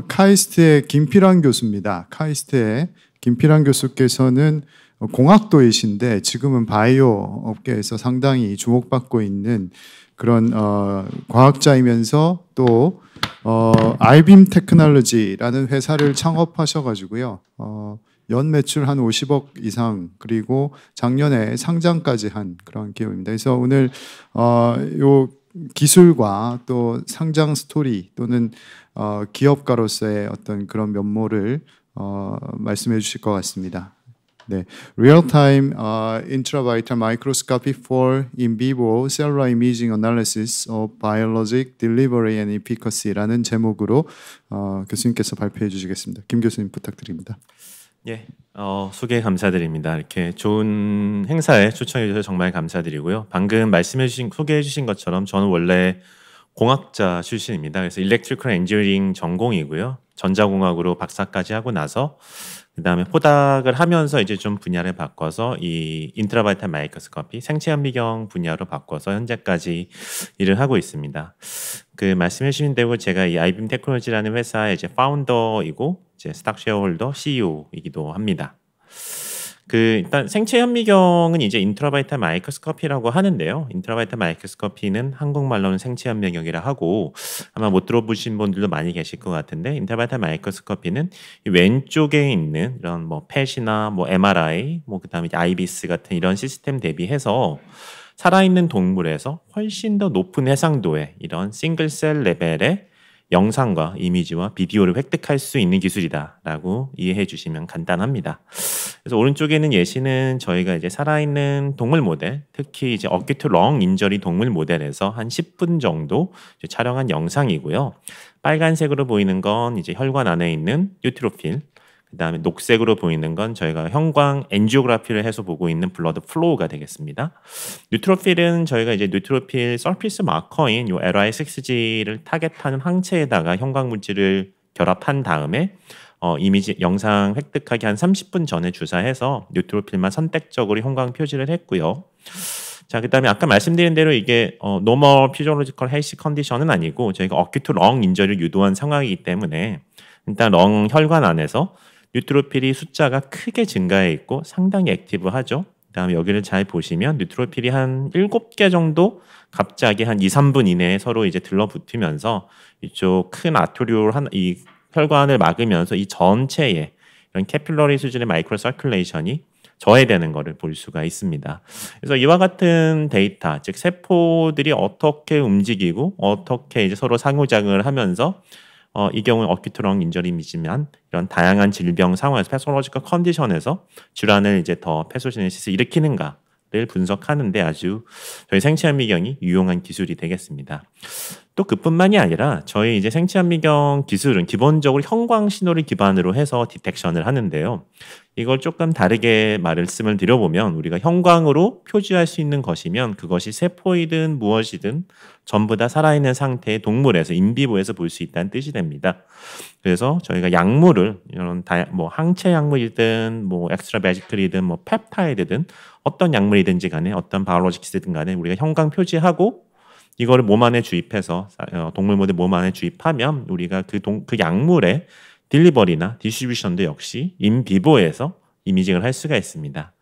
카이스트의 김필환 교수입니다. 카이스트의 김필환 교수께서는 공학도이신데 지금은 바이오 업계에서 상당히 주목받고 있는 그런 과학자이면서 또 아이빔 테크놀로지라는 회사를 창업하셔가지고요. 연 매출 한 50억 이상, 그리고 작년에 상장까지 한 그런 기업입니다. 그래서 오늘 요 기술과 또 상장 스토리 또는 기업가로서의 어떤 그런 면모를 말씀해 주실 것 같습니다. 네, Real-time intravital microscopy for in vivo cellular imaging analysis of biologic delivery and efficacy라는 제목으로 교수님께서 발표해 주시겠습니다. 김 교수님 부탁드립니다. 예, 소개 감사드립니다. 이렇게 좋은 행사에 초청해 주셔서 정말 감사드리고요. 방금 소개해 주신 것처럼 저는 원래 공학자 출신입니다. 그래서 일렉트리컬 엔지니어링 전공이고요. 전자공학으로 박사까지 하고 나서 그다음에 포닥을 하면서 이제 좀 분야를 바꿔서 이 인트라바이탈 마이크로스코피 생체 현미경 분야로 바꿔서 현재까지 일을 하고 있습니다. 그 말씀해 주신 대로 제가 이 아이빔 테크놀로지라는 회사의 이제 파운더이고 이제 스탁 쉐어홀더 CEO이기도 합니다. 일단 생체 현미경은 이제 인트라바이탈 마이크로스코피라고 하는데요. 인트라바이탈 마이크로스코피는 한국말로는 생체 현미경이라 하고 아마 못 들어보신 분들도 많이 계실 것 같은데, 인트라바이탈 마이크로스코피는 왼쪽에 있는 이런 뭐 펫이나 뭐 MRI, 뭐 그다음에 아이비스 같은 이런 시스템 대비해서 살아있는 동물에서 훨씬 더 높은 해상도의 이런 싱글셀 레벨의 영상과 이미지와 비디오를 획득할 수 있는 기술이다라고 이해해 주시면 간단합니다. 그래서 오른쪽에는 예시는 저희가 이제 살아있는 동물 모델, 특히 이제 어큐트 렁 인저리 동물 모델에서 한 10분 정도 촬영한 영상이고요. 빨간색으로 보이는 건 이제 혈관 안에 있는 뉴트로필, 그다음에 녹색으로 보이는 건 저희가 형광 엔지오그래피를 해서 보고 있는 블러드 플로우가 되겠습니다. 뉴트로필은 저희가 이제 뉴트로필 서피스 마커인 요 LI6G를 타겟하는 항체에다가 형광 물질을 결합한 다음에 이미지 영상 획득하기 한 30분 전에 주사해서 뉴트로필만 선택적으로 형광 표시를 했고요. 자, 그다음에 아까 말씀드린 대로 이게 노멀 피지올로지컬 헬시 컨디션은 아니고 저희가 어큐트 렁 인저리를 유도한 상황이기 때문에 일단 렁 혈관 안에서 뉴트로필이 숫자가 크게 증가해 있고 상당히 액티브하죠. 그다음에 여기를 잘 보시면 뉴트로필이 한 7개 정도 갑자기 한 2, 3분 이내에 서로 이제 들러붙으면서 이쪽 큰 아토리올 이 혈관을 막으면서 이 전체에 이런 캐필러리 수준의 마이크로 서큘레이션이 저해되는 것을 볼 수가 있습니다. 그래서 이와 같은 데이터, 즉 세포들이 어떻게 움직이고 어떻게 이제 서로 상호작용을 하면서 이 경우는 어큐트 렁 인저리이지만 이런 다양한 질병 상황에서 패솔로지컬 컨디션에서 질환을 이제 더 패소제네시스 일으키는가를 분석하는데 아주 저희 생체 현미경이 유용한 기술이 되겠습니다. 또 그뿐만이 아니라 저희 이제 생체 현미경 기술은 기본적으로 형광 신호를 기반으로 해서 디텍션을 하는데요. 이걸 조금 다르게 말씀을 드려보면 우리가 형광으로 표지할 수 있는 것이면 그것이 세포이든 무엇이든 전부 다 살아있는 상태의 동물에서 인비보에서 볼 수 있다는 뜻이 됩니다. 그래서 저희가 약물을 이런 뭐 항체 약물이든 뭐 엑스트라 베지클이든 뭐 펩타이드든 어떤 약물이든지 간에 어떤 바이올로직스든 간에 우리가 형광 표지하고 이거를 몸 안에 주입해서 동물 모델 몸 안에 주입하면 우리가 그 약물의 딜리버리나 디스트리뷰션도 역시 인비보에서 이미징을 할 수가 있습니다.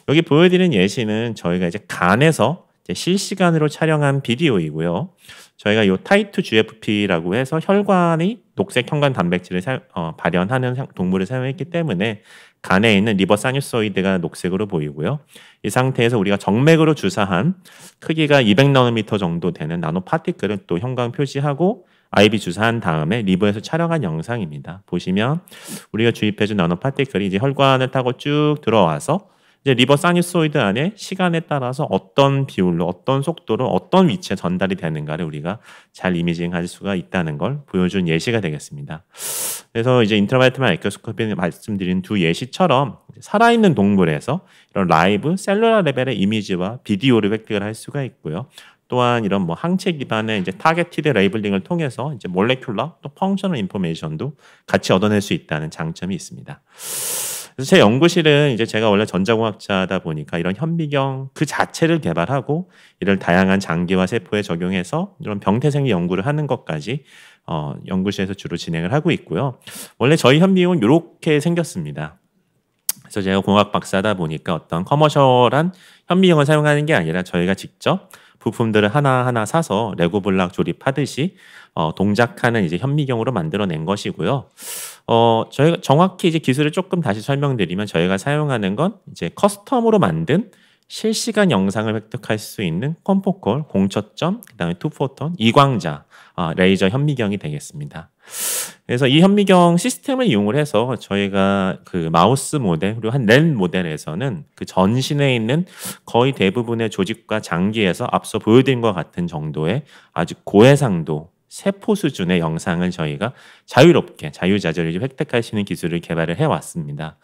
여기 보여드리는 예시는 저희가 이제 간에서 이제 실시간으로 촬영한 비디오이고요. 저희가 이 타이투 GFP라고 해서 혈관이 녹색 형관 단백질을 발현하는 동물을 사용했기 때문에 간에 있는 리버 사뉴소이드가 녹색으로 보이고요. 이 상태에서 우리가 정맥으로 주사한 크기가 200나노미터 정도 되는 나노 파티클을 또 형광 표시하고 IV 주사한 다음에 리버에서 촬영한 영상입니다. 보시면 우리가 주입해준 나노 파티클이 이제 혈관을 타고 쭉 들어와서 이제 리버 사뉴소이드 안에 시간에 따라서 어떤 비율로 어떤 속도로 어떤 위치에 전달이 되는가를 우리가 잘 이미징할 수가 있다는 걸 보여준 예시가 되겠습니다. 그래서 이제 인트라바이탈 마이크로스코피에 말씀드린 두 예시처럼 살아있는 동물에서 이런 라이브 셀룰러 레벨의 이미지와 비디오를 획득을 할 수가 있고요. 또한 이런 뭐 항체 기반의 이제 타겟티드 레이블링을 통해서 이제 몰레큘러 또 펑셔널 인포메이션도 같이 얻어낼 수 있다는 장점이 있습니다. 그래서 제 연구실은 이제 제가 원래 전자공학자다 보니까 이런 현미경 그 자체를 개발하고 이를 다양한 장기와 세포에 적용해서 이런 병태생리 연구를 하는 것까지 연구실에서 주로 진행을 하고 있고요. 원래 저희 현미경은 이렇게 생겼습니다. 그래서 제가 공학 박사다 보니까 어떤 커머셜한 현미경을 사용하는 게 아니라 저희가 직접 부품들을 하나하나 사서 레고 블락 조립하듯이 동작하는 이제 현미경으로 만들어낸 것이고요. 저희가 정확히 이제 기술을 조금 다시 설명드리면 저희가 사용하는 건 이제 커스텀으로 만든 실시간 영상을 획득할 수 있는 컴포콜, 공초점, 그다음에 투포톤, 이광자 레이저 현미경이 되겠습니다. 그래서 이 현미경 시스템을 이용을 해서 저희가 그 마우스 모델 그리고 한 렌 모델에서는 그 전신에 있는 거의 대부분의 조직과 장기에서 앞서 보여드린 것 같은 정도의 아주 고해상도 세포 수준의 영상을 저희가 자유롭게 자유자재로 획득할 수 있는 기술을 개발을 해왔습니다.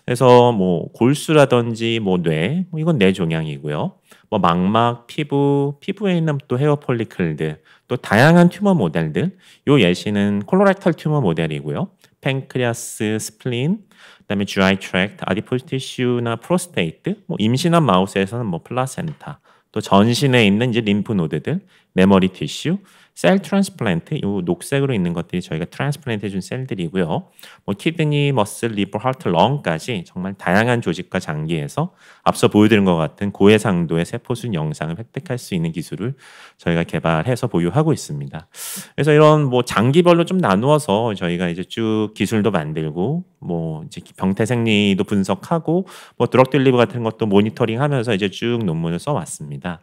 그래서 뭐 골수라든지 뭐 뇌, 이건 뇌 종양이고요. 뭐 망막, 피부에 있는 또 헤어 폴리클들, 또 다양한 튜머 모델들. 요 예시는 콜로렉탈 튜머 모델이고요. 팬크리아스, 스플린, 그다음에 GI 트랙트, 아디포스 티슈나 프로스테이트, 뭐 임신한 마우스에서는 뭐 플라센타, 또 전신에 있는 이제 림프 노드들, 메모리 티슈, 셀 트랜스플란트, 이 녹색으로 있는 것들이 저희가 트랜스플란트 해준 셀들이고요. 뭐 키드니, 머슬, 리버, 하트, 렁까지 정말 다양한 조직과 장기에서 앞서 보여드린 것 같은 고해상도의 세포순 영상을 획득할 수 있는 기술을 저희가 개발해서 보유하고 있습니다. 그래서 이런 뭐 장기별로 좀 나누어서 저희가 이제 쭉 기술도 만들고 뭐 이제 병태 생리도 분석하고 뭐 드럭 딜리버 같은 것도 모니터링하면서 이제 쭉 논문을 써왔습니다.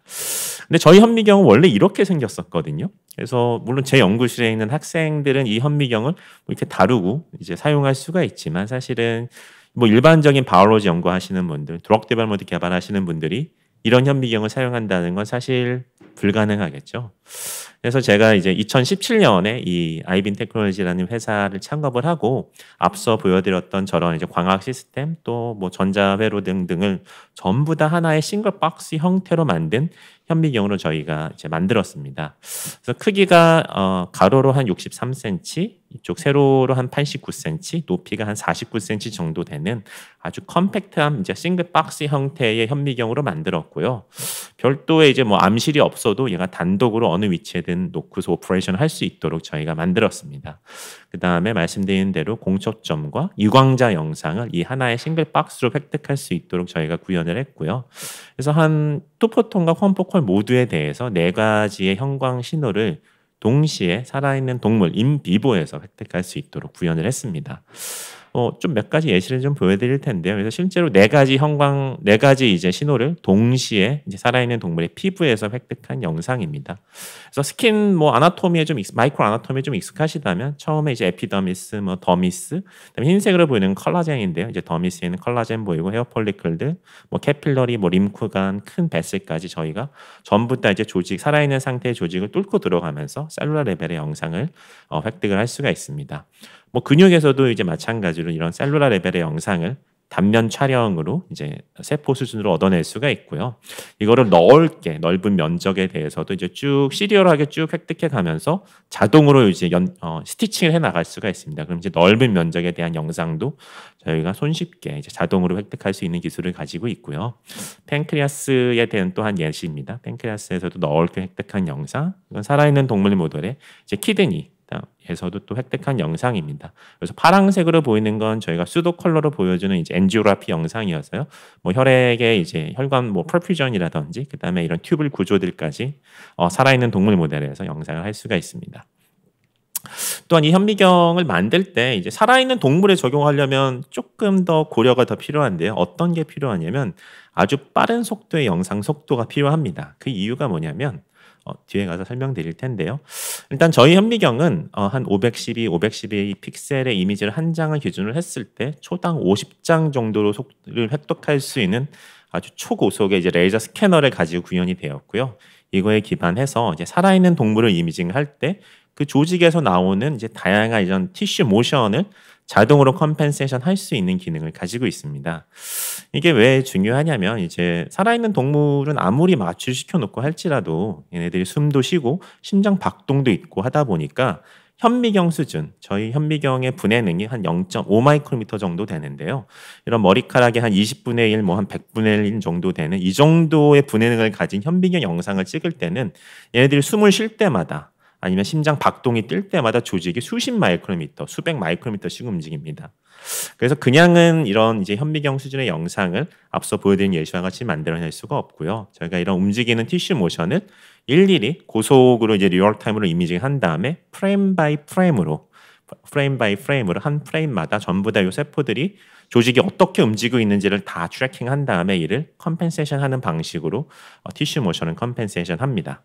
근데 저희 현미경은 원래 이렇게 생겼었거든요. 그래서 물론 제 연구실에 있는 학생들은 이 현미경을 이렇게 다루고 이제 사용할 수가 있지만 사실은 뭐 일반적인 바이올로지 연구하시는 분들, 드럭 디벨롭먼트 개발하시는 분들이 이런 현미경을 사용한다는 건 사실 불가능하겠죠. 그래서 제가 이제 2017년에 이 아이빈 테크놀로지라는 회사를 창업을 하고 앞서 보여드렸던 저런 이제 광학 시스템 또 뭐 전자회로 등등을 전부 다 하나의 싱글 박스 형태로 만든 현미경으로 저희가 이제 만들었습니다. 그래서 크기가 가로로 한 63cm, 이쪽 세로로 한 89cm, 높이가 한 49cm 정도 되는 아주 컴팩트한 이제 싱글 박스 형태의 현미경으로 만들었고요. 별도의 이제 뭐 암실이 없어도 얘가 단독으로 어느 위치에든 놓고서 오퍼레이션을 할 수 있도록 저희가 만들었습니다. 그 다음에 말씀드린 대로 공초점과 이광자 영상을 이 하나의 싱글 박스로 획득할 수 있도록 저희가 구현을 했고요. 그래서 한 투포톤과 컴포콜 모두에 대해서 4가지의 형광 신호를 동시에 살아있는 동물 인비보에서 획득할 수 있도록 구현을 했습니다. 좀 몇 가지 예시를 좀 보여드릴 텐데요. 그래서 실제로 4가지 이제 신호를 동시에 이제 살아있는 동물의 피부에서 획득한 영상입니다. 그래서 스킨 뭐 아나토미에 좀 마이크로 아나토미에 좀 익숙하시다면 처음에 이제 에피더미스, 뭐 더미스, 그다음에 흰색으로 보이는 컬라젠인데요. 이제 더미스에는 컬라젠 보이고 헤어 폴리클들, 뭐 캐필러리, 뭐 림프관, 큰 베슬까지 저희가 전부 다 이제 조직 살아있는 상태의 조직을 뚫고 들어가면서 셀룰러 레벨의 영상을 획득을 할 수가 있습니다. 뭐 근육에서도 이제 마찬가지로 이런 셀룰라 레벨의 영상을 단면 촬영으로 이제 세포 수준으로 얻어낼 수가 있고요. 이거를 넓은 면적에 대해서도 이제 쭉 시리얼하게 쭉 획득해 가면서 자동으로 이제 스티칭을 해 나갈 수가 있습니다. 그럼 이제 넓은 면적에 대한 영상도 저희가 손쉽게 이제 자동으로 획득할 수 있는 기술을 가지고 있고요. 팬크리아스에 대한 또한 예시입니다. 팬크리아스에서도 넓게 획득한 영상, 이건 살아있는 동물 모델의 이제 키드니 에서도 또 획득한 영상입니다. 그래서 파란색으로 보이는 건 저희가 수도 컬러로 보여주는 이제 엔지오그래피 영상이어서요. 뭐 혈액의 이제 혈관 뭐 퍼퓨전이라든지 그다음에 이런 튜블 구조들까지 살아있는 동물 모델에서 영상을 할 수가 있습니다. 또한 이 현미경을 만들 때 이제 살아있는 동물에 적용하려면 조금 더 고려가 더 필요한데요. 어떤 게 필요하냐면 아주 빠른 속도의 영상 속도가 필요합니다. 그 이유가 뭐냐면 뒤에 가서 설명드릴 텐데요. 일단 저희 현미경은 한 512 픽셀의 이미지를 한 장을 기준으로 했을 때 초당 50장 정도로 속도를 획득할 수 있는 아주 초고속의 이제 레이저 스캐너를 가지고 구현이 되었고요. 이거에 기반해서 이제 살아있는 동물을 이미징할 때 그 조직에서 나오는 이제 다양한 이런 티슈 모션을 자동으로 컴펜세이션 할 수 있는 기능을 가지고 있습니다. 이게 왜 중요하냐면 이제 살아있는 동물은 아무리 마취시켜 놓고 할지라도 얘네들이 숨도 쉬고 심장 박동도 있고 하다 보니까 현미경 수준, 저희 현미경의 분해능이 한 0.5 마이크로미터 정도 되는데요. 이런 머리카락의 한 20분의 1, 뭐 한 100분의 1 정도 되는 이 정도의 분해능을 가진 현미경 영상을 찍을 때는 얘네들이 숨을 쉴 때마다 아니면 심장 박동이 뛸 때마다 조직이 수십 마이크로미터, 수백 마이크로미터씩 움직입니다. 그래서 그냥은 이런 이제 현미경 수준의 영상을 앞서 보여드린 예시와 같이 만들어낼 수가 없고요. 저희가 이런 움직이는 티슈 모션을 일일이 고속으로 이제 리얼타임으로 이미징한 다음에 프레임 바이 프레임으로 한 프레임마다 전부 다 이 세포들이 조직이 어떻게 움직이고 있는지를 다 트래킹한 다음에 이를 컴펜세이션 하는 방식으로 티슈 모션은 컴펜세이션 합니다.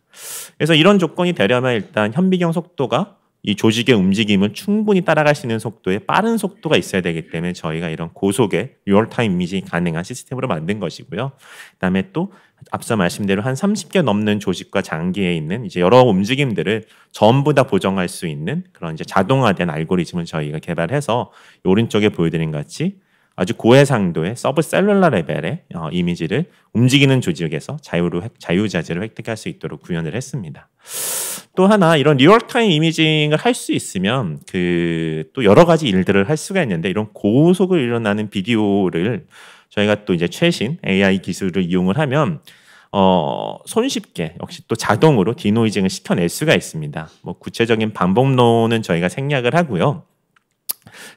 그래서 이런 조건이 되려면 일단 현미경 속도가 이 조직의 움직임을 충분히 따라갈 수 있는 속도에 빠른 속도가 있어야 되기 때문에 저희가 이런 고속의 리얼타임 이미징이 가능한 시스템으로 만든 것이고요. 그다음에 또 앞서 말씀대로 한 30개 넘는 조직과 장기에 있는 이제 여러 움직임들을 전부 다 보정할 수 있는 그런 이제 자동화된 알고리즘을 저희가 개발해서 오른쪽에 보여드린 것 같이 아주 고해상도의 서브셀룰러 레벨의 이미지를 움직이는 조직에서 자유자재로 획득할 수 있도록 구현을 했습니다. 또 하나 이런 리얼타임 이미징을 할 수 있으면 또 여러 가지 일들을 할 수가 있는데 이런 고속으로 일어나는 비디오를 저희가 또 이제 최신 AI 기술을 이용을 하면 손쉽게 역시 또 자동으로 디노이징을 시켜낼 수가 있습니다. 뭐 구체적인 방법론은 저희가 생략을 하고요.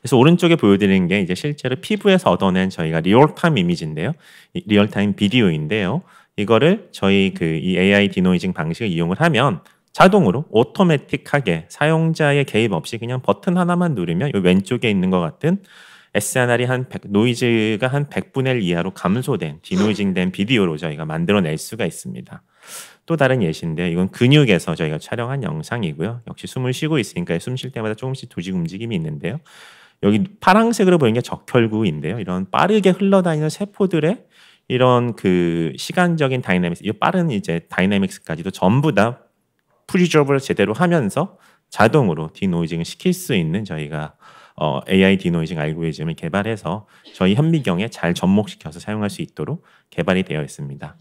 그래서 오른쪽에 보여드리는 게 이제 실제로 피부에서 얻어낸 저희가 리얼타임 이미지인데요. 리얼타임 비디오인데요. 이거를 저희 이 AI 디노이징 방식을 이용을 하면 자동으로 오토매틱하게 사용자의 개입 없이 그냥 버튼 하나만 누르면 이 왼쪽에 있는 것 같은 SNR이 노이즈가 한 100분의 1 이하로 감소된 디노이징된 비디오로 저희가 만들어낼 수가 있습니다. 또 다른 예시인데요. 이건 근육에서 저희가 촬영한 영상이고요. 역시 숨을 쉬고 있으니까 숨 쉴 때마다 조금씩 조직 움직임이 있는데요. 여기 파란색으로 보이는 게 적혈구인데요. 이런 빠르게 흘러다니는 세포들의 이런 시간적인 다이내믹스, 이 빠른 이제 다이내믹스까지도 전부 다 프리저브를 제대로 하면서 자동으로 디노이징을 시킬 수 있는 저희가 AI 디노이징 알고리즘을 개발해서 저희 현미경에 잘 접목시켜서 사용할 수 있도록 개발이 되어 있습니다.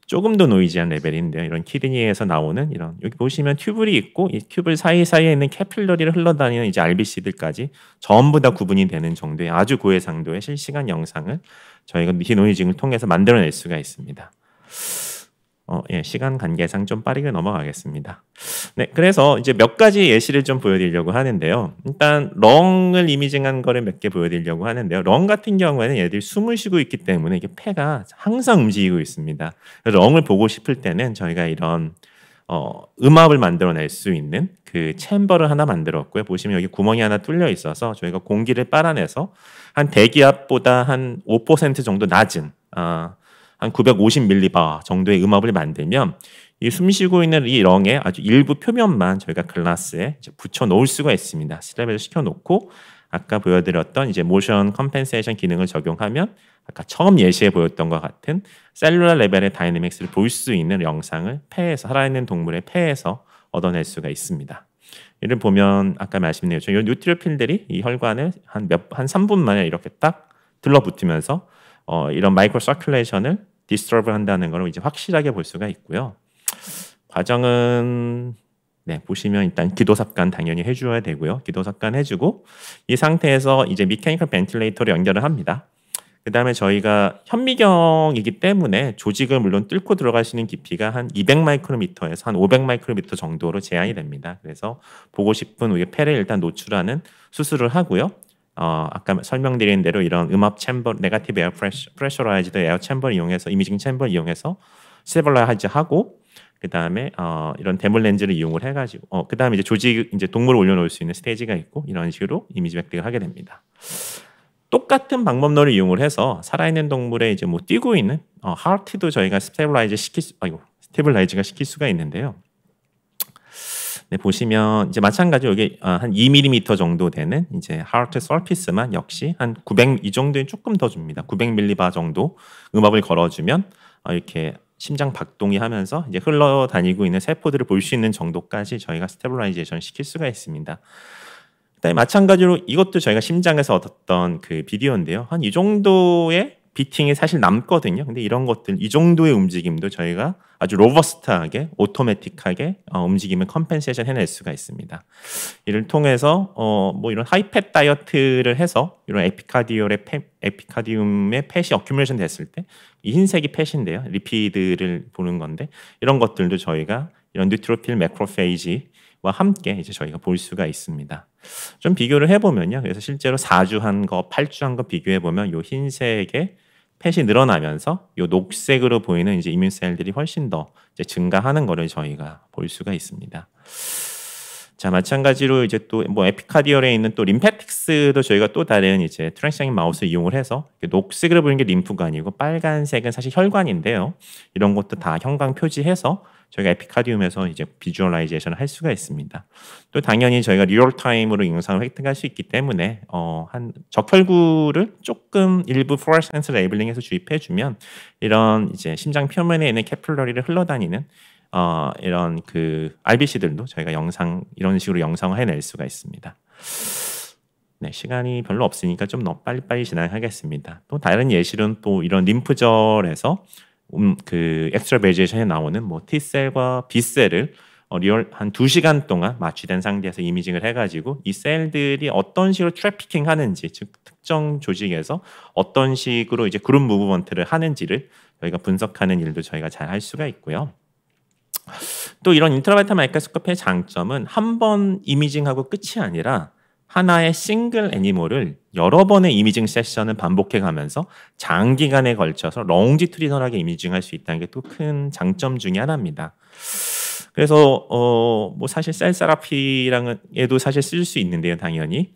조금 더 노이지한 레벨인데요. 이런 키드니에서 나오는 이런 여기 보시면 튜블이 있고 이 튜블 사이사이에 있는 캐필러리를 흘러다니는 이제 RBC들까지 전부 다 구분이 되는 정도의 아주 고해상도의 실시간 영상을 저희가 디노이징을 통해서 만들어낼 수가 있습니다. 시간 관계상 좀 빠르게 넘어가겠습니다. 네, 그래서 이제 몇 가지 예시를 좀 보여드리려고 하는데요. 일단 렁을 이미징한 거를 몇 개 보여드리려고 하는데요. 렁 같은 경우에는 얘들이 숨을 쉬고 있기 때문에 이게 폐가 항상 움직이고 있습니다. 렁을 보고 싶을 때는 저희가 이런 음압을 만들어낼 수 있는 챔버를 하나 만들었고요. 보시면 여기 구멍이 하나 뚫려 있어서 저희가 공기를 빨아내서 한 대기압보다 한 5% 정도 낮은 한 950mbar 정도의 음압을 만들면 이 숨쉬고 있는 이 렁의 아주 일부 표면만 저희가 글라스에 붙여 놓을 수가 있습니다. 스랩을 시켜 놓고 아까 보여드렸던 이제 모션 컴펜세이션 기능을 적용하면 아까 처음 예시해 보였던 것 같은 셀룰러 레벨의 다이내믹스를 볼 수 있는 영상을 살아있는 동물의 폐에서 얻어낼 수가 있습니다. 이를 보면 아까 말씀드렸죠. 이 뉴트로필들이 이 혈관을 한 3분 만에 이렇게 딱 들러붙으면서 이런 마이크로 서큘레이션을 디스터브 한다는 걸 이제 확실하게 볼 수가 있고요. 과정은 보시면 일단 기도삽관 당연히 해줘야 되고요. 기도삽관 해주고 이 상태에서 이제 미케니컬 벤틸레이터를 연결을 합니다. 그 다음에 저희가 현미경이기 때문에 조직을 물론 뚫고 들어갈 수 있는 깊이가 한 200마이크로미터에서 한 500마이크로미터 정도로 제한이 됩니다. 그래서 보고 싶은 우리 폐를 일단 노출하는 수술을 하고요. 아까 설명드린 대로 이런 음압 챔버, 네거티브 에어 프레셔라이즈드 에어 챔버를 이용해서 이미징 챔버를 이용해서 스테빌라이즈 하고 그 다음에 이런 데몰 렌즈를 이용을 해가지고 그 다음에 이제 동물을 올려놓을 수 있는 스테이지가 있고 이런 식으로 이미지 획득을 하게 됩니다. 똑같은 방법론을 이용을 해서 살아있는 동물의 이제 뛰고 있는 하트도 저희가 스테빌라이즈가 시킬 수가 있는데요. 네, 보시면 이제 마찬가지 여기 한 2mm 정도 되는 이제 하트 서피스만 역시 한 900 이 정도에 조금 더 줍니다. 900mbar 정도 음압을 걸어주면 이렇게 심장 박동이 하면서 이제 흘러다니고 있는 세포들을 볼 수 있는 정도까지 저희가 스테빌라이제이션 시킬 수가 있습니다. 그다음에 마찬가지로 이것도 저희가 심장에서 얻었던 비디오인데요. 한 이 정도의 비팅이 사실 남거든요. 근데 이런 것들, 이 정도의 움직임도 저희가 아주 로버스트하게, 오토매틱하게 움직임을 컴펜세이션 해낼 수가 있습니다. 이를 통해서 이런 하이팻 다이어트를 해서 이런 에피카디움의 팻이 어큐뮬레이션 됐을 때 이 흰색이 팻인데요. 리피드를 보는 건데 이런 것들도 저희가 이런 뉴트로필 매크로페이지 함께 이제 저희가 볼 수가 있습니다. 좀 비교를 해보면요. 그래서 실제로 4주 한 거, 8주 한 거 비교해 보면 요 흰색의 펫이 늘어나면서 요 녹색으로 보이는 이제 이뮨셀들이 훨씬 더 이제 증가하는 거를 저희가 볼 수가 있습니다. 자, 마찬가지로 이제 또 뭐 에피카디얼에 있는 또 림패틱스도 저희가 또 다른 이제 트랜스장인 마우스를 이용을 해서 녹색으로 보이는 게 림프관이고 빨간색은 사실 혈관인데요. 이런 것도 다 형광 표지해서 저희가 에피카디움에서 이제 비주얼라이제이션을 할 수가 있습니다. 또 당연히 저희가 리얼타임으로 영상을 획득할 수 있기 때문에 한 적혈구를 조금 일부 플루어센스 레이블링해서 주입해주면 이런 이제 심장 표면에 있는 캐필러리를 흘러다니는 이런 그 RBC들도 저희가 이런 식으로 영상을 해낼 수가 있습니다. 네, 시간이 별로 없으니까 좀 더 빨리빨리 진행하겠습니다. 또 다른 예시는 또 이런 림프절에서 그 엑스트라베지에이션에 나오는 뭐 T셀과 B셀을 리얼 한 2시간 동안 마취된 상태에서 이미징을 해가지고 이 셀들이 어떤 식으로 트래피킹 하는지, 즉 특정 조직에서 어떤 식으로 이제 그룹 무브먼트를 하는지를 저희가 분석하는 일도 저희가 잘 할 수가 있고요. 또 이런 인트라바이탈 마이크로스코피의 장점은 한 번 이미징하고 끝이 아니라 하나의 싱글 애니멀을 여러 번의 이미징 세션을 반복해 가면서 장기간에 걸쳐서 롱지투디널하게 이미징할 수 있다는 게 또 큰 장점 중에 하나입니다. 그래서 뭐 사실 셀 세라피랑에도 사실 쓸 수 있는데요, 당연히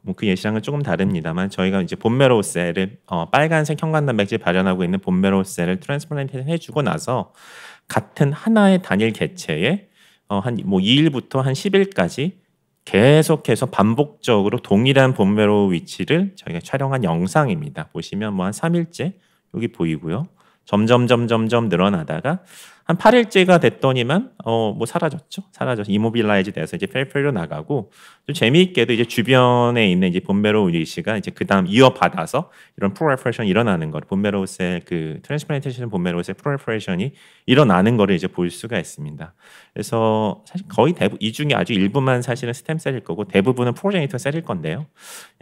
뭐 그 예시랑은 조금 다릅니다만 저희가 이제 본메로우 셀을 빨간색 형관 단백질 발현하고 있는 본메로우 셀을 트랜스플란테이션 해주고 나서 같은 하나의 단일 개체에 한 뭐 2일부터 한 10일까지 계속해서 반복적으로 동일한 본메로우 위치를 저희가 촬영한 영상입니다. 보시면 뭐 한 3일째 여기 보이고요. 점점 늘어나다가 한 8일째가 됐더니만 뭐 사라졌죠. 이모빌라이즈 돼서 이제 펠펠로 나가고 좀 재미있게도 이제 주변에 있는 이제 본메로우 위치가 이제 그다음 이어받아서 이런 프로레퍼레이션이 일어나는 거, 본메로우 셀 그 트랜스플란테이션 본메로우 셀 프로레퍼레이션이 일어나는 거를 이제 볼 수가 있습니다. 그래서 사실 거의 대부분 이 중에 아주 일부만 사실은 스템셀일 거고 대부분은 프로제니터 셀일 건데요.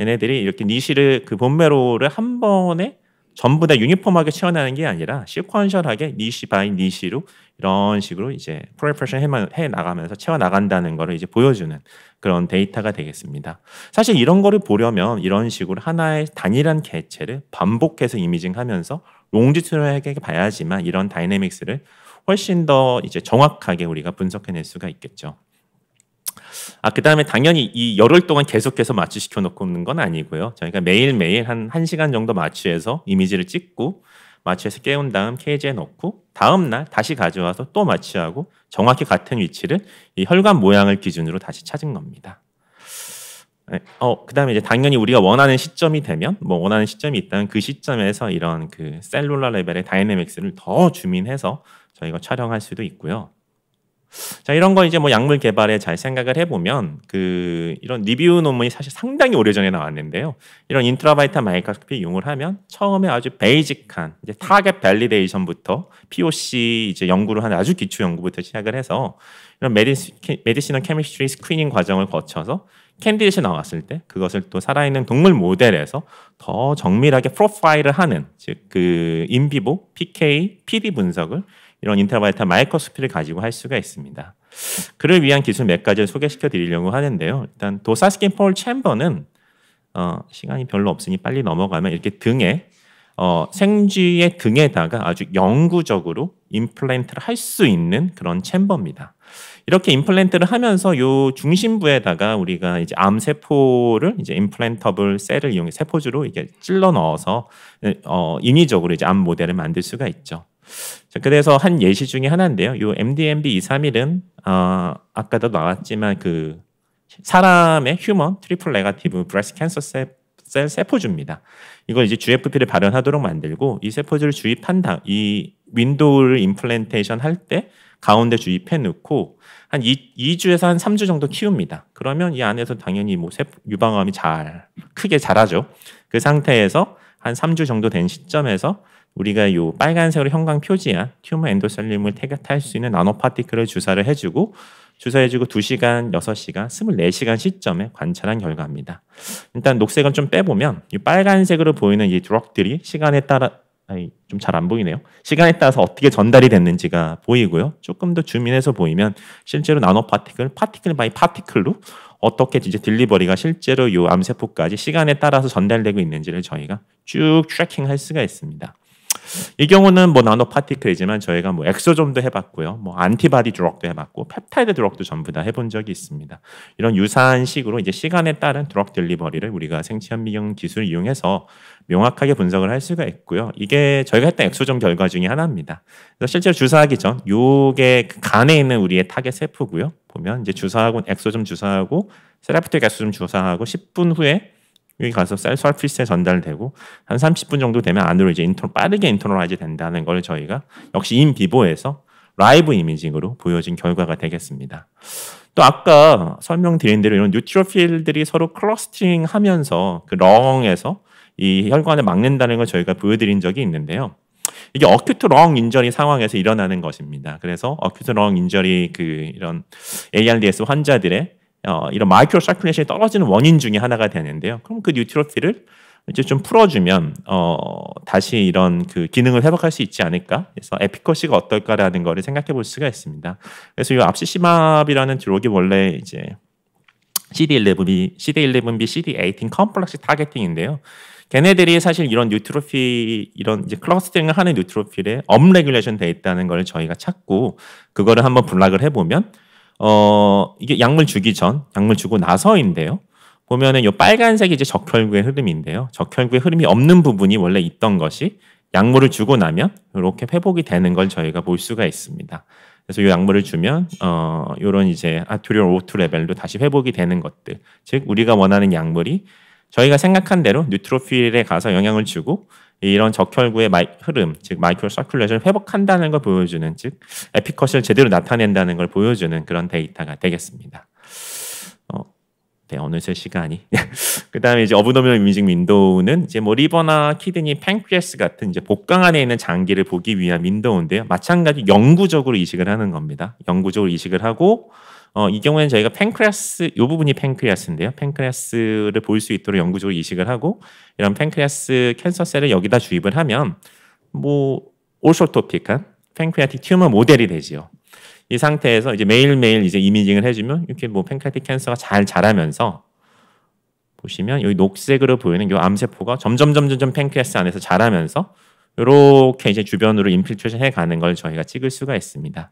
얘네들이 이렇게 니시를 그 본메로우를 한 번에 전부 다 유니폼하게 채워나는 게 아니라 시퀀셜하게 니시 바이 니시로 이런 식으로 이제 프로레퍼레이션 해 나가면서 채워 나간다는 거를 이제 보여주는 그런 데이터가 되겠습니다. 사실 이런 거를 보려면 이런 식으로 하나의 단일한 개체를 반복해서 이미징하면서 롱지튜드널하게 봐야지만 이런 다이내믹스를 훨씬 더 이제 정확하게 우리가 분석해낼 수가 있겠죠. 그 다음에 당연히 이 열흘 동안 계속해서 마취시켜 놓고 있는 건 아니고요. 저희가 매일매일 한 1시간 정도 마취해서 이미지를 찍고 마취해서 깨운 다음 케이지에 넣고 다음 날 다시 가져와서 또 마취하고 정확히 같은 위치를 이 혈관 모양을 기준으로 다시 찾은 겁니다. 네. 그 다음에 이제 당연히 우리가 원하는 시점이 되면 뭐 원하는 시점이 있다면 그 시점에서 이런 그 셀룰러 레벨의 다이내믹스를 더 줌인해서 저희가 촬영할 수도 있고요. 자, 이런 거 이제 뭐 약물 개발에 잘 생각을 해보면 이런 리뷰 논문이 사실 상당히 오래전에 나왔는데요. 이런 인트라바이탈 마이크로스코피 이용을 하면 처음에 아주 베이직한 이제 타겟 밸리데이션부터 POC 이제 연구를 하는 아주 기초 연구부터 시작을 해서 이런 메디시널 케미스트리 스크리닝 과정을 거쳐서 캔디데이트 나왔을 때 그것을 또 살아있는 동물 모델에서 더 정밀하게 프로파일을 하는 즉 그 인비보 PK, PD 분석을 이런 인트라바이탈 마이크로스코피를 가지고 할 수가 있습니다. 그를 위한 기술 몇 가지를 소개시켜 드리려고 하는데요. 일단 도사스킨 폴 챔버는 시간이 별로 없으니 빨리 넘어가면 이렇게 등에 생쥐의 등에다가 아주 영구적으로 임플란트를 할 수 있는 그런 챔버입니다. 이렇게 임플란트를 하면서 요 중심부에다가 우리가 이제 암 세포를 이제 임플란터블 셀을 이용해 세포주로 이게 찔러 넣어서 인위적으로 이제 암 모델을 만들 수가 있죠. 자, 그래서 한 예시 중에 하나인데요. 요 MDMB-231은 아까도 나왔지만 그 사람의 휴먼 트리플 네거티브 브레스트 캔서 셀 세포주입니다. 이걸 이제 GFP를 발현하도록 만들고 이 세포주를 주입한 이 윈도우를 임플란테이션 할 때 가운데 주입해 놓고 한 2주에서 한 3주 정도 키웁니다. 그러면 이 안에서 당연히 뭐 유방암이 크게 자라죠. 그 상태에서 한 3주 정도 된 시점에서 우리가 요 빨간색으로 형광 표지한 튜머 엔도셀륨을 태격할 수 있는 나노파티클을 주사를 해주고 2시간, 6시간, 24시간 시점에 관찰한 결과입니다. 일단 녹색은 좀 빼보면 이 빨간색으로 보이는 이 드럭들이 시간에 따라 좀 잘 안 보이네요. 시간에 따라서 어떻게 전달이 됐는지가 보이고요. 조금 더 줌인해서 보이면 실제로 나노 파티클 바이 파티클로 어떻게 이제 딜리버리가 실제로 이 암세포까지 시간에 따라서 전달되고 있는지를 저희가 쭉 트래킹할 수가 있습니다. 이 경우는 뭐 나노 파티클이지만 저희가 뭐 엑소좀도 해봤고요, 뭐 안티바디 드럭도 해봤고, 펩타이드 드럭도 전부 다 해본 적이 있습니다. 이런 유사한 식으로 이제 시간에 따른 드럭 딜리버리를 우리가 생체현미경 기술을 이용해서 명확하게 분석을 할 수가 있고요. 이게 저희가 했던 엑소좀 결과 중에 하나입니다. 그래서 실제로 주사하기 전, 요게 간에 있는 우리의 타겟 세포고요. 보면 이제 주사하고 엑소좀 주사하고 세라피틱 엑소좀 주사하고 10분 후에 여기 가서 셀 서피스에 전달되고 한 30분 정도 되면 안으로 이제 빠르게 인터널라이즈 된다는 걸 저희가 역시 인비보에서 라이브 이미징으로 보여진 결과가 되겠습니다. 또 아까 설명드린 대로 이런 뉴트로필들이 서로 클러스팅하면서 그 렁에서 이 혈관을 막는다는 걸 저희가 보여드린 적이 있는데요. 이게 어큐트 렁 인저리 상황에서 일어나는 것입니다. 그래서 어큐트 렁 인저리 이런 ARDS 환자들의 이런 마이크로 서큘레이션이 떨어지는 원인 중에 하나가 되는데요. 그럼 그 뉴트로필을 이제 좀 풀어주면 다시 이런 그 기능을 회복할 수 있지 않을까? 그래서 에피커시가 어떨까라는 거를 생각해 볼 수가 있습니다. 그래서 이 압시시맙이라는 드럭이 원래 이제 CD11B, CD18 컴플렉스 타겟팅인데요. 걔네들이 사실 이런 뉴트로필, 이런 이제 클러스터링을 하는 뉴트로필에 업레귤레이션 돼 있다는 걸 저희가 찾고 그거를 한번 블락을 해보면 이게 약물 주기 전, 약물 주고 나서인데요. 보면은 요 빨간색이 이제 적혈구의 흐름인데요. 적혈구의 흐름이 없는 부분이 원래 있던 것이 약물을 주고 나면 이렇게 회복이 되는 걸 저희가 볼 수가 있습니다. 그래서 이 약물을 주면 요런 이제 아트리얼 O2 레벨도 다시 회복이 되는 것들, 즉 우리가 원하는 약물이 저희가 생각한 대로 뉴트로필에 가서 영향을 주고 이런 적혈구의 흐름, 즉 마이크로 서큘레이션을 회복한다는 걸 보여주는, 즉 에피컷을 제대로 나타낸다는 걸 보여주는 그런 데이터가 되겠습니다. 네, 어느새 시간이. 그다음에 이제 어브도미널 이미징 윈도우는 이제 뭐 리버나 키드니, 팬크리아스 같은 이제 복강 안에 있는 장기를 보기 위한 윈도우인데요. 마찬가지 영구적으로 이식을 하는 겁니다. 영구적으로 이식을 하고 이 경우에는 저희가 팬크리아스, 이 부분이 팬크리아스인데요. 팬크리아스를 볼 수 있도록 영구적으로 이식을 하고 이런 팬크리아스 캔서셀을 여기다 주입을 하면 뭐 올소토픽한 팬크리아틱 튜머 모델이 되지요. 이 상태에서 이제 매일매일 이제 이미징을 해주면 이렇게 뭐 팬크리아틱 캔서가 잘 자라면서 보시면 여기 녹색으로 보이는 이 암세포가 점점 팬크리아스 안에서 자라면서 이렇게 이제 주변으로 인필트레이션 해가는 걸 저희가 찍을 수가 있습니다.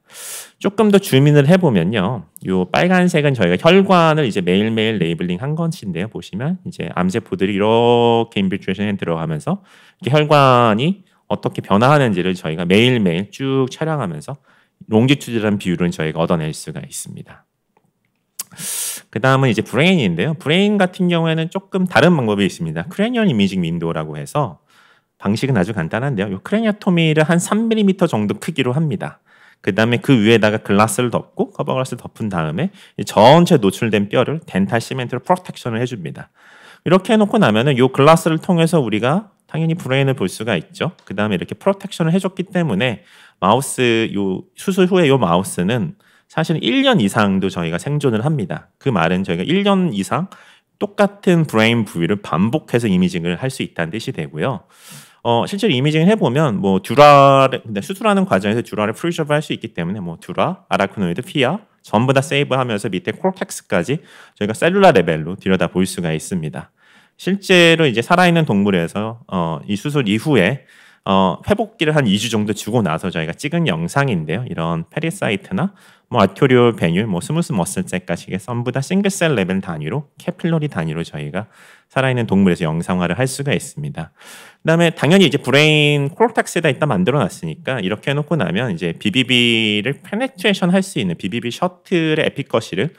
조금 더 줌인을 해보면요, 이 빨간색은 저희가 혈관을 이제 매일매일 레이블링 한 것인데요. 보시면 이제 암세포들이 이렇게 인필트레이션에 들어가면서 이렇게 혈관이 어떻게 변화하는지를 저희가 매일매일 쭉 촬영하면서 롱지튜드라는 비율은 저희가 얻어낼 수가 있습니다. 그 다음은 이제 브레인인데요. 브레인 같은 경우에는 조금 다른 방법이 있습니다. 크레니얼 이미징 윈도우라고 해서 방식은 아주 간단한데요. 이 크레니어토미를 한 3mm 정도 크기로 합니다. 그 다음에 그 위에다가 글라스를 덮고 커버 글라스를 덮은 다음에 전체 노출된 뼈를 덴탈 시멘트로 프로텍션을 해줍니다. 이렇게 해놓고 나면은 이 글라스를 통해서 우리가 당연히 브레인을 볼 수가 있죠. 그 다음에 이렇게 프로텍션을 해줬기 때문에 마우스, 요 수술 후에 요 마우스는 사실 1년 이상도 저희가 생존을 합니다. 그 말은 저희가 1년 이상 똑같은 브레인 부위를 반복해서 이미징을 할 수 있다는 뜻이 되고요. 실제로 이미징을 해보면 뭐 근데 수술하는 과정에서 듀라를 프리저브 할 수 있기 때문에 뭐 듀라, 아라크노이드, 피아 전부 다 세이브하면서 밑에 콜텍스까지 저희가 셀룰라 레벨로 들여다 볼 수가 있습니다. 실제로 이제 살아있는 동물에서 이 수술 이후에 회복기를 한 2주 정도 주고 나서 저희가 찍은 영상인데요. 이런 페리사이트나 뭐 아토리올 베뉴, 뭐 스무스 머슬셋까지 전부 다 싱글셀 레벨 단위로, 캐필러리 단위로 저희가 살아있는 동물에서 영상화를 할 수가 있습니다. 그다음에 당연히 이제 브레인 콜텍스에다 일단 만들어놨으니까 이렇게 해놓고 나면 이제 BBB를 페네트레이션 할 수 있는 BBB 셔틀의 에피커시를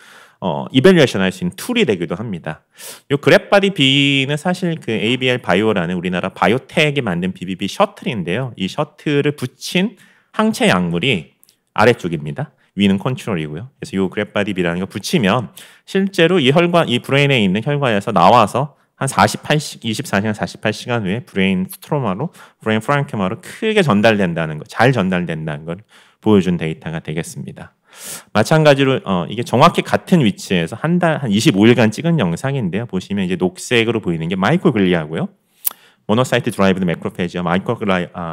이밸류에이션 할 수 있는 툴이 되기도 합니다. 이 그랩바디 B는 사실 그 ABL 바이오라는 우리나라 바이오텍이 만든 BBB 셔틀인데요. 이 셔틀을 붙인 항체 약물이 아래쪽입니다. 위는 컨트롤이고요. 그래서 이 그랩바디 B라는 거 붙이면 실제로 이 혈관, 이 브레인에 있는 혈관에서 나와서 한 24시간 48시간 후에 브레인 스트로마로, 브레인 프랑크마로 크게 전달된다는 거, 잘 전달된다는 걸 보여준 데이터가 되겠습니다. 마찬가지로 이게 정확히 같은 위치에서 한 25일간 찍은 영상인데요. 보시면 이제 녹색으로 보이는 게 마이크로글리아고요. 모노사이트 드라이브드 매크로페이지와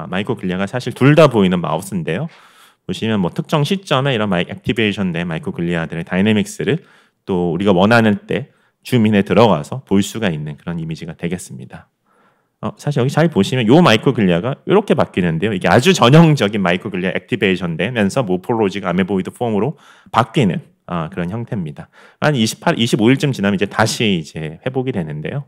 마이크로글리아가 사실 둘 다 보이는 마우스인데요. 보시면 뭐 특정 시점에 이런 액티베이션된 마이크로글리아들의 다이내믹스를 또 우리가 원하는 때 줌인에 들어가서 볼 수가 있는 그런 이미지가 되겠습니다. 사실 여기 잘 보시면 이 마이크로글리아가 이렇게 바뀌는데요. 이게 아주 전형적인 마이크로글리아 액티베이션 되면서 모포로직 아메보이드 폼으로 바뀌는 그런 형태입니다. 한 25일쯤 지나면 이제 다시 이제 회복이 되는데요.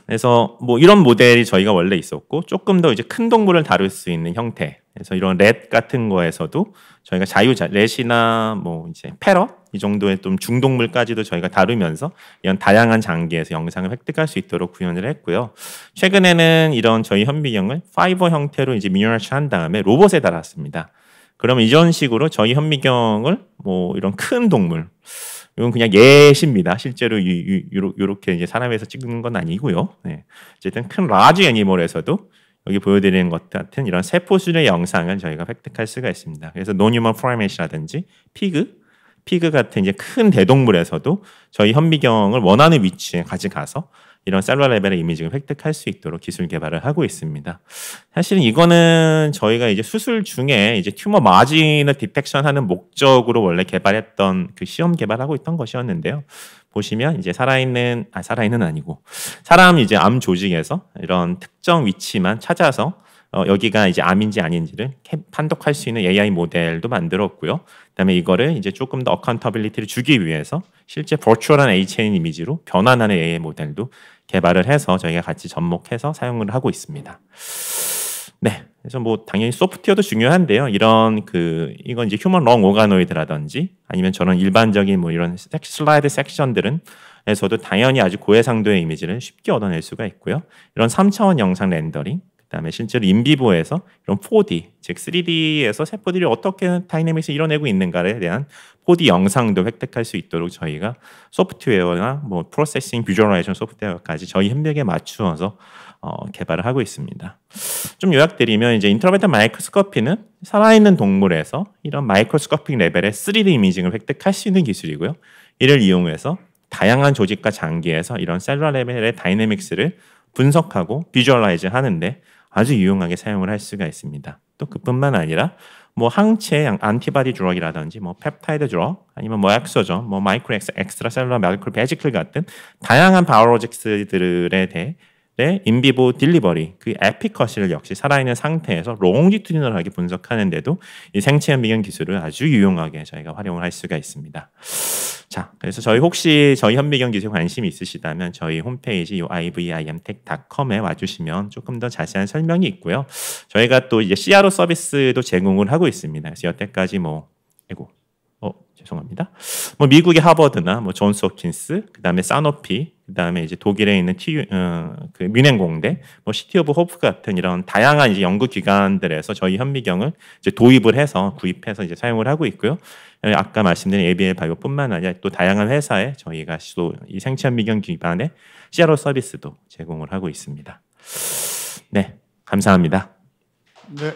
그래서 뭐 이런 모델이 저희가 원래 있었고 조금 더 이제 큰 동물을 다룰 수 있는 형태. 그래서 이런 렛 같은 거에서도 저희가 렛이나 뭐 이제 패럿 이 정도의 좀 중동물까지도 저희가 다루면서 이런 다양한 장기에서 영상을 획득할 수 있도록 구현을 했고요. 최근에는 이런 저희 현미경을 파이버 형태로 이제 미니어처한 다음에 로봇에 달았습니다. 그러면 이런 식으로 저희 현미경을 뭐 이런 큰 동물 이건 그냥 예시입니다. 실제로 이렇게 이제 사람에서 찍는 건 아니고요. 네. 어쨌든 큰 라지 애니멀에서도 여기 보여드리는 것 같은 이런 세포수의 영상을 저희가 획득할 수가 있습니다. 그래서 노뉴먼 프라이메이트라든지 피그 같은 이제 큰 대동물에서도 저희 현미경을 원하는 위치에 가져가서 이런 셀룰러 레벨의 이미지를 획득할 수 있도록 기술 개발을 하고 있습니다. 사실은 이거는 저희가 이제 수술 중에 이제 튜머 마진을 디텍션하는 목적으로 원래 개발했던 그 시험 개발하고 있던 것이었는데요. 보시면 이제 살아있는 아니고 사람 이제 암 조직에서 이런 특정 위치만 찾아서 여기가 이제 암인지 아닌지를 판독할 수 있는 AI 모델도 만들었고요. 그다음에 이거를 이제 조금 더 어카운터빌리티를 주기 위해서 실제 버추얼한 A체인 이미지로 변환하는 AI 모델도 개발을 해서 저희가 같이 접목해서 사용을 하고 있습니다. 네, 그래서 뭐 당연히 소프트웨어도 중요한데요. 이건 이제 휴먼 롱 오가노이드라든지 아니면 저런 일반적인 뭐 이런 슬라이드 섹션들은 에서도 당연히 아주 고해상도의 이미지를 쉽게 얻어낼 수가 있고요. 이런 3차원 영상 렌더링, 그다음에 실제로 인비보에서 이런 4D, 즉 3D에서 세포들이 어떻게 다이내믹스 이뤄내고 있는가에 대한 4D 영상도 획득할 수 있도록 저희가 소프트웨어나 뭐 프로세싱, 비주얼라이제이션 소프트웨어까지 저희 협력에 맞추어서 개발을 하고 있습니다. 좀 요약드리면 이제 인터로벤탈 마이크로스코피는 살아있는 동물에서 이런 마이크로스코픽 레벨의 3D 이미징을 획득할 수 있는 기술이고요. 이를 이용해서 다양한 조직과 장기에서 이런 셀룰러 레벨의 다이내믹스를 분석하고 비주얼라이즈 하는데 아주 유용하게 사용을 할 수가 있습니다. 또 그뿐만 아니라 뭐 항체 안티바디 드럭이라든지 뭐 펩타이드 드럭 아니면 뭐 엑소전, 뭐 마이크로 엑스트라 셀룰러 마이크로 베지클 같은 다양한 바이오로직스들에 대해 인비보 딜리버리 그 에피컷을 역시 살아있는 상태에서 롱지튜디널하게 분석하는데도 이 생체 현미경 기술을 아주 유용하게 저희가 활용을 할 수가 있습니다. 자, 그래서 혹시 저희 현미경 기술 관심이 있으시다면 저희 홈페이지 ivimtech.com에 와주시면 조금 더 자세한 설명이 있고요. 저희가 또 이제 CRO 서비스도 제공을 하고 있습니다. 그래서 여태까지 죄송합니다. 뭐 미국의 하버드나 뭐 존스 홉킨스, 그다음에 사노피, 그다음에 이제 독일에 있는 그 뮌헨 공대, 뭐 시티 오브 호프 같은 이런 다양한 이제 연구 기관들에서 저희 현미경을 이제 도입을 해서 구입해서 이제 사용을 하고 있고요. 아까 말씀드린 ABL 바이오뿐만 아니라 또 다양한 회사에 저희가 또 이 생체 현미경 기반의 CRO 서비스도 제공을 하고 있습니다. 네, 감사합니다. 네.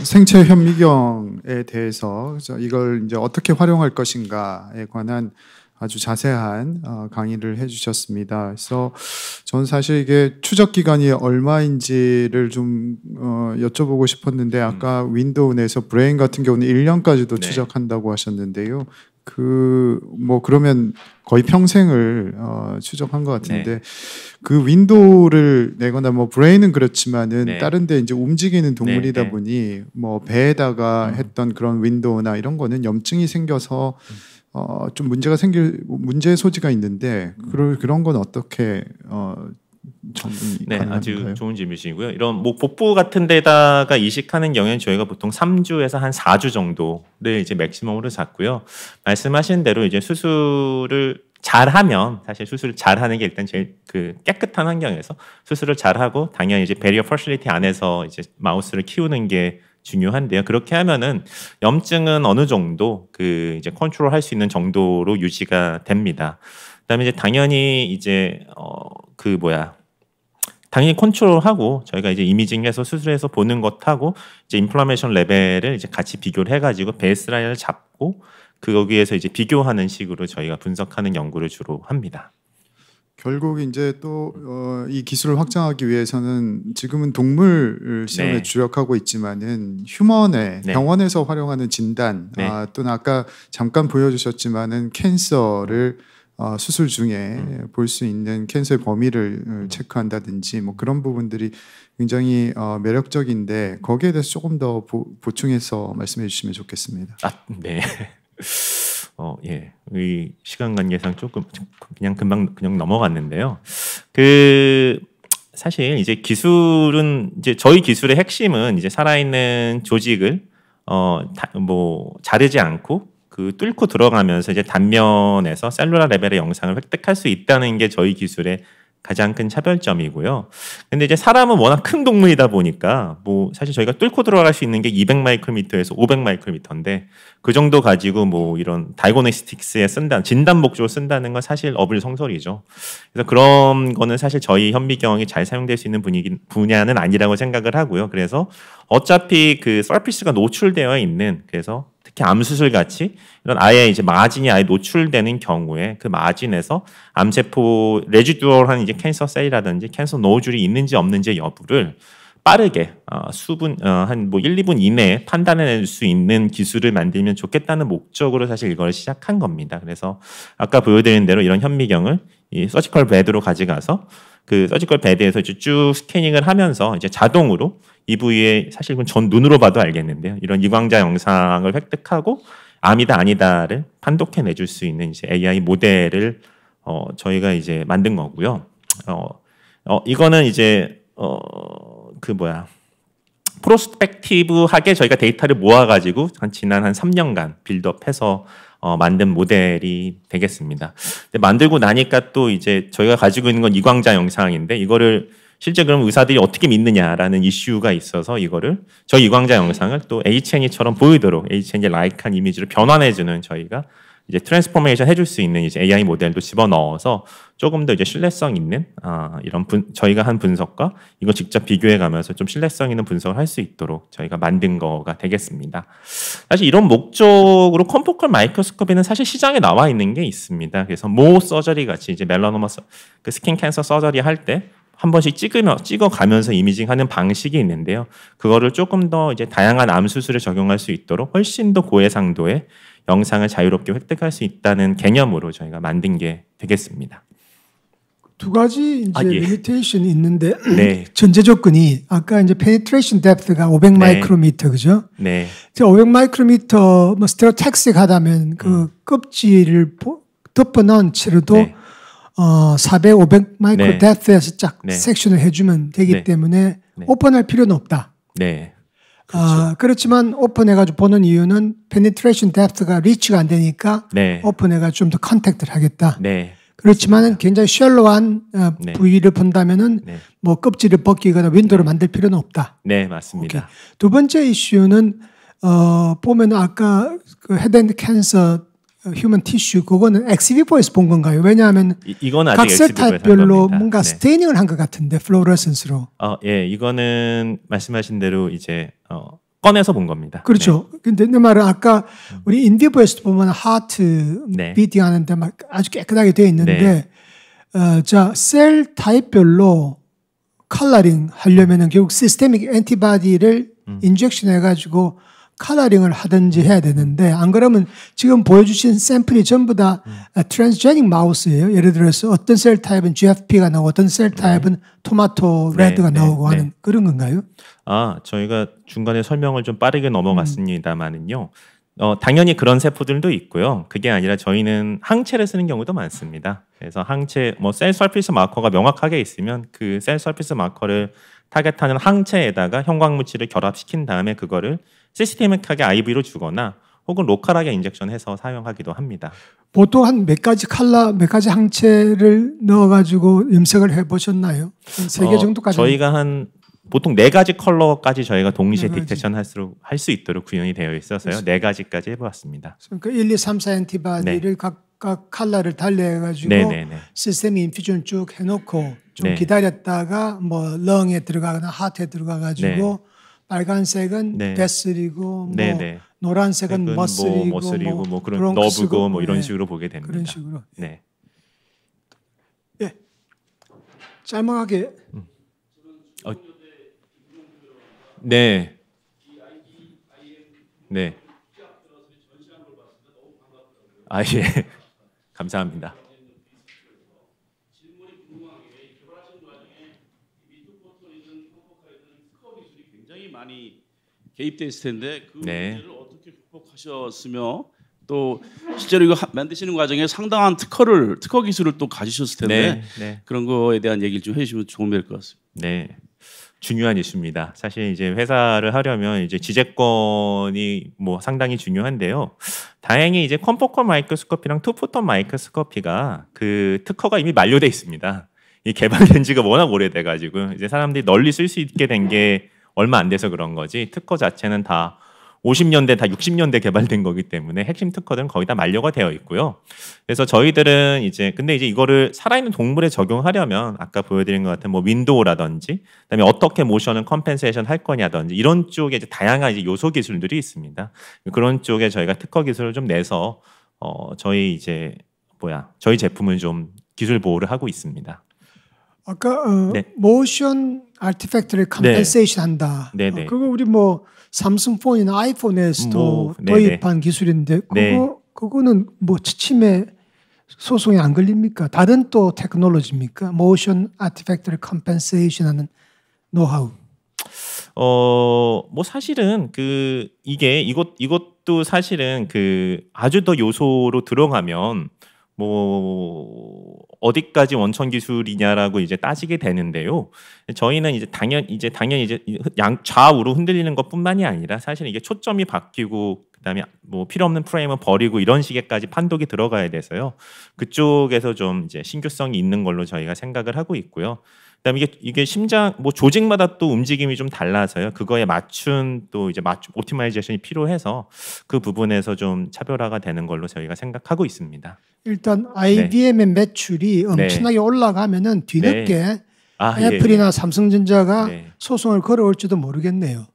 생체 현미경에 대해서 이걸 이제 어떻게 활용할 것인가에 관한 아주 자세한 강의를 해주셨습니다. 그래서 저는 사실 이게 추적 기간이 얼마인지를 좀 여쭤보고 싶었는데 아까 윈도우 내에서 브레인 같은 경우는 1년까지도 추적한다고 하셨는데요. 그러면 거의 평생을 추적한 것 같은데 그 윈도우를 내거나 뭐 브레인은 그렇지만은 다른데 이제 움직이는 동물이다 보니 뭐 배에다가 했던 그런 윈도우나 이런 거는 염증이 생겨서 좀 문제의 소지가 있는데 그런 건 어떻게 네, 아주 좋은 질문이시고요. 이런 뭐 복부 같은 데다가 이식하는 경우에는 저희가 보통 3주에서 한 4주 정도를 이제 맥시멈으로 잡고요. 말씀하신 대로 이제 수술을 잘하면 사실 수술을 잘하는 게 일단 제일 그 깨끗한 환경에서 수술을 잘하고 당연히 이제 베리어 퍼실리티 안에서 이제 마우스를 키우는 게 중요한데요. 그렇게 하면은 염증은 어느 정도 그 이제 컨트롤할 수 있는 정도로 유지가 됩니다. 그다음에 이제 당연히 이제 당연히 컨트롤하고 저희가 이제 이미징해서 수술해서 보는 것하고 이제 인플라메이션 레벨을 이제 같이 비교를 해가지고 베이스라인을 잡고 거기에서 이제 비교하는 식으로 저희가 분석하는 연구를 주로 합니다. 결국 이제 또 이 기술을 확장하기 위해서는 지금은 동물 실험에 네. 주력하고 있지만은 휴먼의 네. 병원에서 활용하는 진단 네. 또는 아까 잠깐 보여주셨지만은 캔서를 수술 중에 볼 수 있는 캔서의 범위를 체크한다든지 뭐 그런 부분들이 굉장히 매력적인데 거기에 대해서 조금 더 보충해서 말씀해 주시면 좋겠습니다. 네. 예. 이 시간 관계상 조금 금방 넘어갔는데요. 사실 이제 기술은 이제 저희 기술의 핵심은 이제 살아있는 조직을 자르지 않고 뚫고 들어가면서 이제 단면에서 셀룰라 레벨의 영상을 획득할 수 있다는 게 저희 기술의 가장 큰 차별점이고요. 근데 이제 사람은 워낙 큰 동물이다 보니까 뭐 사실 저희가 뚫고 들어갈 수 있는 게 200마이크로미터에서 500마이크로미터인데 그 정도 가지고 뭐 이런 다이고노스틱스에 진단 목적으로 쓴다는 건 사실 어불성설이죠. 그래서 그런 거는 사실 저희 현미경이 잘 사용될 수 있는 분야는 아니라고 생각을 하고요. 그래서 어차피 서피스가 노출되어 있는 그래서 특히 암수술 같이 이런 아예 이제 마진이 아예 노출되는 경우에 그 마진에서 암세포 레지듀얼한 이제 캔서 셀이라든지 캔서 노즐이 있는지 없는지 여부를 빠르게 한 1, 2분 이내에 판단해낼 수 있는 기술을 만들면 좋겠다는 목적으로 사실 이걸 시작한 겁니다. 그래서 아까 보여드린 대로 이런 현미경을 이 서지컬 베드로 가져가서 서지컬 베드에서 쭉 스캐닝을 하면서 이제 자동으로 이 부위에 사실 이건 전 눈으로 봐도 알겠는데요. 이런 이광자 영상을 획득하고 암이다 아니다를 판독해 내줄 수 있는 이제 AI 모델을 저희가 이제 만든 거고요. 이거는 이제 프로스펙티브하게 저희가 데이터를 모아가지고 지난 한 3년간 빌드업해서 만든 모델이 되겠습니다. 근데 만들고 나니까 또 이제 저희가 가지고 있는 건 이광자 영상인데 이거를 실제 그럼 의사들이 어떻게 믿느냐라는 이슈가 있어서 이거를 저희 이광자 영상을 또 H&E처럼 보이도록 H&E 라이크한 이미지로 변환해주는 저희가 이제 트랜스포메이션 해줄 수 있는 이제 AI 모델도 집어넣어서 조금 더 이제 신뢰성 있는 저희가 한 분석과 이거 직접 비교해가면서 좀 신뢰성 있는 분석을 할 수 있도록 저희가 만든 거가 되겠습니다. 사실 이런 목적으로 컴포컬 마이크로스코피는 사실 시장에 나와 있는 게 있습니다. 그래서 모 서저리 같이 이제 멜라노마 스킨 캔서 서저리 할 때 한 번씩 찍어가면서 이미징하는 방식이 있는데요. 그거를 조금 더 이제 다양한 암 수술에 적용할 수 있도록 훨씬 더 고해상도의 영상을 자유롭게 획득할 수 있다는 개념으로 저희가 만든 게 되겠습니다. 두 가지 이제 예. 리미테이션이 있는데 네. 전제 조건이 아까 이제 페니트레이션 뎁스가 500 마이크로미터 그죠? 네. 500 마이크로미터 뭐 스테레오택식 하다면 그 껍질을 덮어 넣은 채로도 네. 400, 500 마이크로 네. 뎁스에서 쫙 네. 섹션을 해주면 되기 네. 때문에 네. 오픈할 필요는 없다. 네. 그렇지만 오픈해가지고 보는 이유는 페니트레이션 뎁스가 리치가 안 되니까 네. 오픈해가지고 좀 더 컨택트를 하겠다. 네. 그렇지만은 굉장히 셜로한 네. 부위를 본다면은 네. 뭐 껍질을 벗기거나 윈도를 만들 필요는 없다. 네, 맞습니다. 오케이. 두 번째 이슈는 보면 아까 그 헤드앤드 캔서 휴먼 티슈 그거는 엑스비포에서 본 건가요? 왜냐하면 이건 아직 각셀 엑스비포에서 한 타입별로 겁니다. 뭔가 네. 스테이닝을 한 것 같은데 플로러센스로. 예, 이거는 말씀하신 대로 이제 꺼내서 본 겁니다. 그렇죠. 근데 내 말은 아까 우리 인디버에서 보면 하트 네. 비팅 하는데 막 아주 깨끗하게 되어 있는데 네. 자, 셀 타입별로 컬러링 하려면은 결국 시스테믹 엔티바디를 인젝션 해가지고 컬러링을 하든지 해야 되는데 안 그러면 지금 보여주신 샘플이 전부 다 트랜스제닉 마우스예요. 예를 들어서 어떤 셀 타입은 GFP가 나오고 어떤 셀 타입은 토마토 네, 레드가 네, 나오고 네. 하는 그런 건가요? 저희가 중간에 설명을 좀 빠르게 넘어갔습니다만은요. 당연히 그런 세포들도 있고요. 그게 아니라 저희는 항체를 쓰는 경우도 많습니다. 그래서 항체, 셀 서피스 마커가 명확하게 있으면 그 셀 서피스 마커를 타겟하는 항체에다가 형광물질을 결합시킨 다음에 그거를 시스테믹하게 IV로 주거나 혹은 로컬하게 인젝션해서 사용하기도 합니다. 보통 한 몇 가지 몇 가지 항체를 넣어가지고 염색을 해보셨나요? 한 3개 정도까지? 저희가 보통 4가지 컬러까지 저희가 동시에 4가지. 딕테이션 할 수 있도록 구현이 되어 있어서요. 4가지까지 해보았습니다. 그러니까 1, 2, 3, 4 엔티바디를 각각 컬러를 달리해가지고 네네네. 시스템 인퓨전 쭉 해놓고 좀 네. 기다렸다가 뭐 렁에 들어가거나 하트에 들어가가지고 빨간색은 네. 베슬이고 뭐 네네. 노란색은 머슬이고 뭐 그런 브롱크스고 너브고 뭐 이런 네. 식으로 보게 됩니다. 그런 식으로. 네. 예. 짤막하게. 네. 네. 아 예. 감사합니다. 굉장히 많이 개입돼 있을 텐데 그 네. 문제를 어떻게 극복하셨으며 또 실제로 이거 만드시는 과정에 상당한 특허 기술을 또 가지셨을 텐데 네. 그런 거에 대한 얘기를 좀 해주시면 좋은 될 것 같습니다. 네. 중요한 이슈입니다. 사실 이제 회사를 하려면 이제 지재권이 뭐 상당히 중요한데요. 다행히 이제 컴포컬 마이크로스코피랑 투포톤 마이크로스코피가 그 특허가 이미 만료돼 있습니다. 이 개발된 지가 워낙 오래돼 가지고 이제 사람들이 널리 쓸 수 있게 된 게 얼마 안 돼서 그런 거지. 특허 자체는 다 50년대, 다 60년대 개발된 거기 때문에 핵심 특허들은 거의 다 만료가 되어 있고요. 그래서 저희들은 이제 근데 이제 이거를 살아있는 동물에 적용하려면 아까 보여드린 것 같은 뭐 윈도우라든지 그다음에 어떻게 모션을 컴펜세이션 할 거냐든지 이런 쪽에 이제 다양한 이제 요소 기술들이 있습니다. 그런 쪽에 저희가 특허 기술을 좀 내서 저희 제품을 좀 기술 보호를 하고 있습니다. 아까 네. 모션 아티팩트를 컴펜세이션 한다. 네네. 그거 우리 뭐 삼성폰이나 아이폰에서도 뭐, 네네. 도입한 기술인데 네. 그거는 뭐 취침에 소송이 안 걸립니까? 다른 또 테크놀로지입니까? 모션 아티팩트를 컴펜세이션하는 노하우. 뭐 사실은 이것도 사실은 아주 더 요소로 들어가면 뭐 어디까지 원천 기술이냐라고 이제 따지게 되는데요. 저희는 이제 당연히 이제 좌우로 흔들리는 것뿐만이 아니라 사실 이게 초점이 바뀌고 그다음에 뭐 필요 없는 프레임은 버리고 이런 식의까지 판독이 들어가야 돼서요. 그쪽에서 좀 이제 신규성이 있는 걸로 저희가 생각을 하고 있고요. 그다음에 이게 심장 뭐 조직마다 또 움직임이 좀 달라서요. 그거에 맞춘 또 이제 오티마이제이션이 필요해서 그 부분에서 좀 차별화가 되는 걸로 저희가 생각하고 있습니다. 일단 IBM의 매출이 엄청나게 올라가면은 뒤늦게 애플이나 삼성전자가 소송을 걸어올지도 모르겠네요.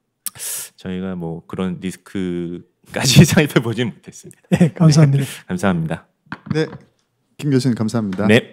저희가 뭐 그런 리스크까지 살펴보진 못했습니다. 네, 감사합니다. 감사합니다. 네, 김 교수님 감사합니다. 네.